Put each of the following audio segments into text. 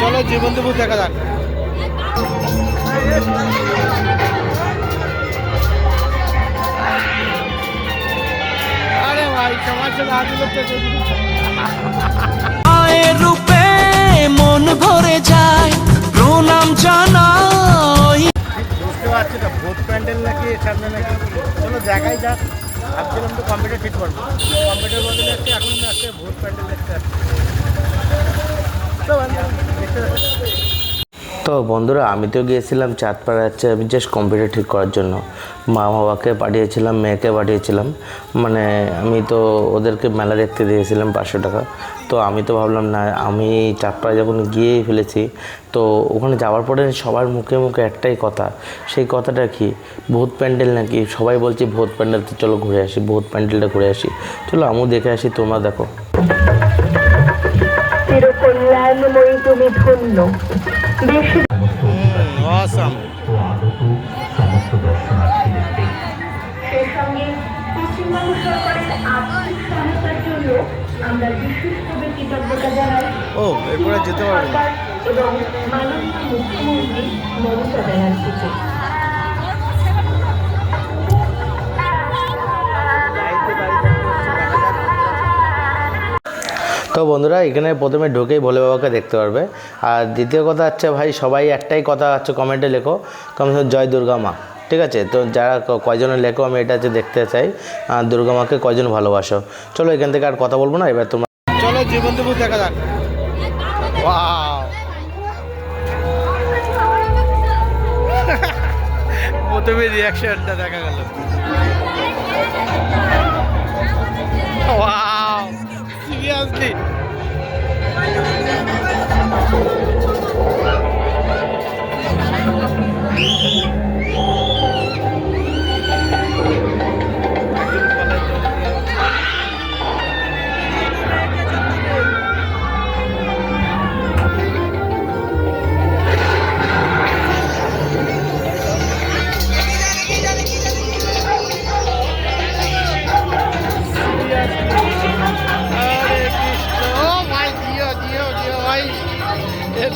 চলো জীবন্তপুর দেখা যাক। আরে ভাই সমাজ মায়ের রূপে মন ভরে যায়, প্রণাম জানাই। বুঝতে পারছি না ভোট প্যান্ডেল নাকি সামনে নাকি, চলো দেখাই যাক। ভাবছিলাম তো কম্পিউটার ঠিক করবো, কম্পিউটার বদলে আসছে এখন আজকে ভোট প্যান্ডেল দেখতে আসছে। তো বন্ধুরা, আমি তো গিয়েছিলাম চাঁদপাড়া আমি জাস্ট কম্পিউটার ঠিক করার জন্য। মা বাবাকে পাঠিয়েছিলাম, মেয়েকে পাঠিয়েছিলাম, মানে আমি তো ওদেরকে মেলা দেখতে দিয়েছিলাম 500 টাকা। তো আমি তো ভাবলাম না, আমি চাঁদপাড়া যখন গিয়েই ফেলেছি, তো ওখানে যাওয়ার পরে সবার মুখে মুখে একটাই কথা। সেই কথাটা কি, ভূত প্যান্ডেল নাকি। সবাই বলছে ভূত প্যান্ডেল, তো চলো ঘুরে আসি, ভূত প্যান্ডেলটা ঘুরে আসি। চলো আমিও দেখে আসি, তোমরা দেখো। চিরকল্যাণময়ী তুমি ধন্য। সেই সঙ্গে পশ্চিমবঙ্গ সরকারের আর্থিক সহায়তার জন্য আমরা বিশেষভাবে কৃতজ্ঞতা জানাই এরপরে যেতে পারবো এবং মাননীয় মুখ্যমন্ত্রী মমতা ব্যানার্জিকে। তো বন্ধুরা, এখানে প্রথমে ঢুকেই ভোলে বাবাকে দেখতে পারবে। আর দ্বিতীয় কথা হচ্ছে ভাই, সবাই একটাই কথা হচ্ছে, কমেন্টে লেখো জয় দুর্গা মা। ঠিক আছে, তো যারা কয়জনে লেখো আমি এটা হচ্ছে দেখতে চাই, দুর্গা মাকে কয়জন ভালোবাসো। চলো এখান থেকে আর কথা বলবো না, এবার তোমরা চলো জীবন্তপুর দেখা যাক। প্রথমে রিয়াকশনটা দেখা গেল। সিরিয়াসলি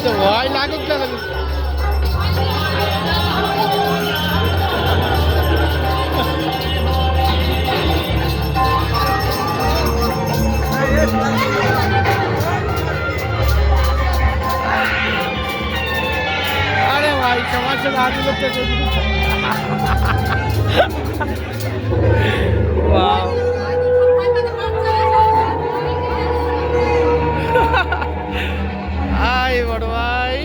तो भाई लागू क्या लगे अरे भाई समाज से आगे लोग क्या वाह हाय बड़ भाई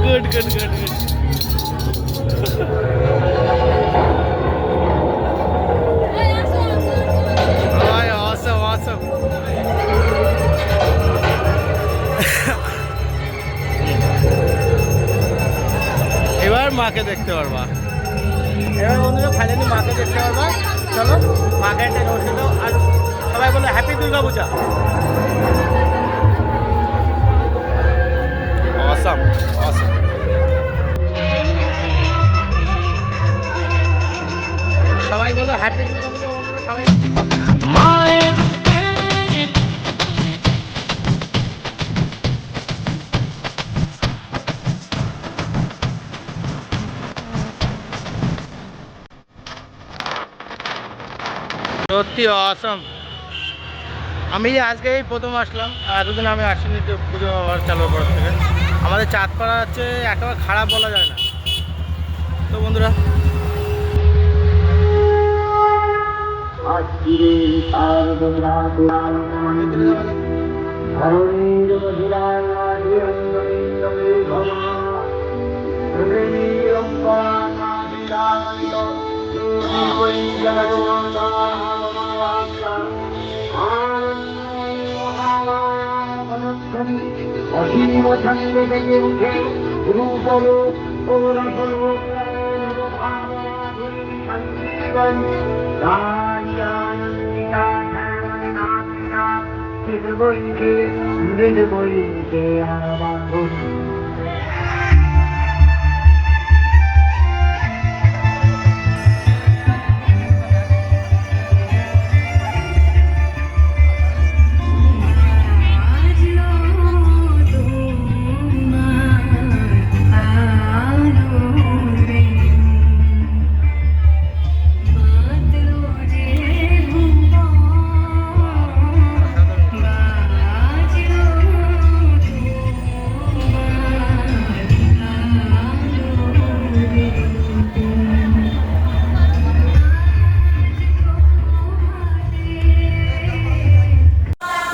गुड गुड गुड गुड भाई awesome awesome এবার মাকে দেখতে পারবা। এবার বন্ধুরা ফাইনালি মাকে দেখতে পারবা। চলো মাকে একটা নমস্কার দাও আর সবাই বলো happy Durga Puja. Awesome awesome. সবাই বলো হ্যাপি দুর্গা পূজা। সবাই মায়ের সত্যি অসাম। আমি আজকে প্রথম আসলাম, এতদিন আমি আসিনি তো পুজো চালু করার থেকে। আমাদের চাঁদপাড়া হচ্ছে একেবারে খারাপ বলা যায় না। তো বন্ধুরা অসীম ছন্দে বেজে উঠে রূপলো ওরা হলো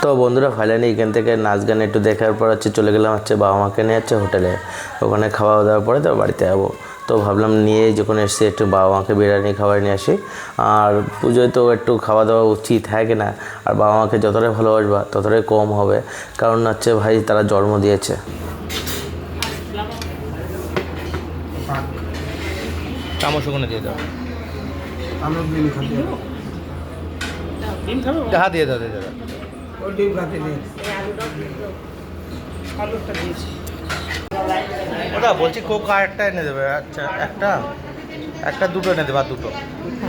তো বন্ধুরা ফাইনালি এখান থেকে নাচ গান একটু দেখার পর হচ্ছে চলে গেলাম হচ্ছে বাবা মাকে নিয়ে হচ্ছে হোটেলে। ওখানে খাওয়া দাওয়ার পরে তো বাড়িতে যাবো। তো ভাবলাম নিয়ে যখন এসেছি একটু বাবা মাকে বিরিয়ানি খাবার নিয়ে আসি। আর পুজোয় তো একটু খাওয়া দাওয়া উচিত হ্যাঁ কি না। আর বাবা মাকে যতটাই ভালোবাসবা ততটাই কম হবে, কারণ হচ্ছে ভাই তারা জন্ম দিয়েছে। চামচ ওখানে দিয়ে দাও। আমরা ডিম খাতে হ্যাঁ দিয়ে দাও দিয়ে দাও। ও ডিম খাতে নেই ওটা বলছি কোক আর একটা এনে দেবে। আচ্ছা একটা একটা দুটো এনে দেবে আর দুটো।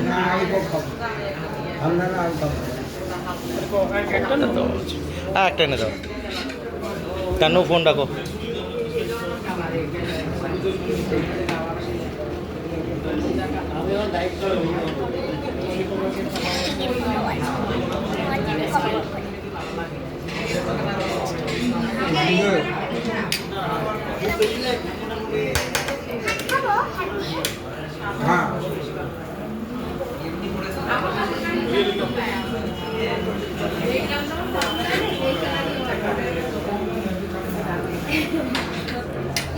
না আমি কোক খাবো ঠান্ডা না আমি খাবো হ্যাঁ একটা এনে দাও। কেন ফোন রাখো। হ্যাঁ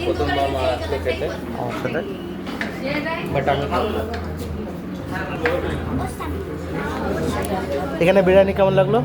প্রথমবার মা আজকে খেতে আমার সাথে, বাট আমি এখানে বিরিয়ানি কেমন লাগলো?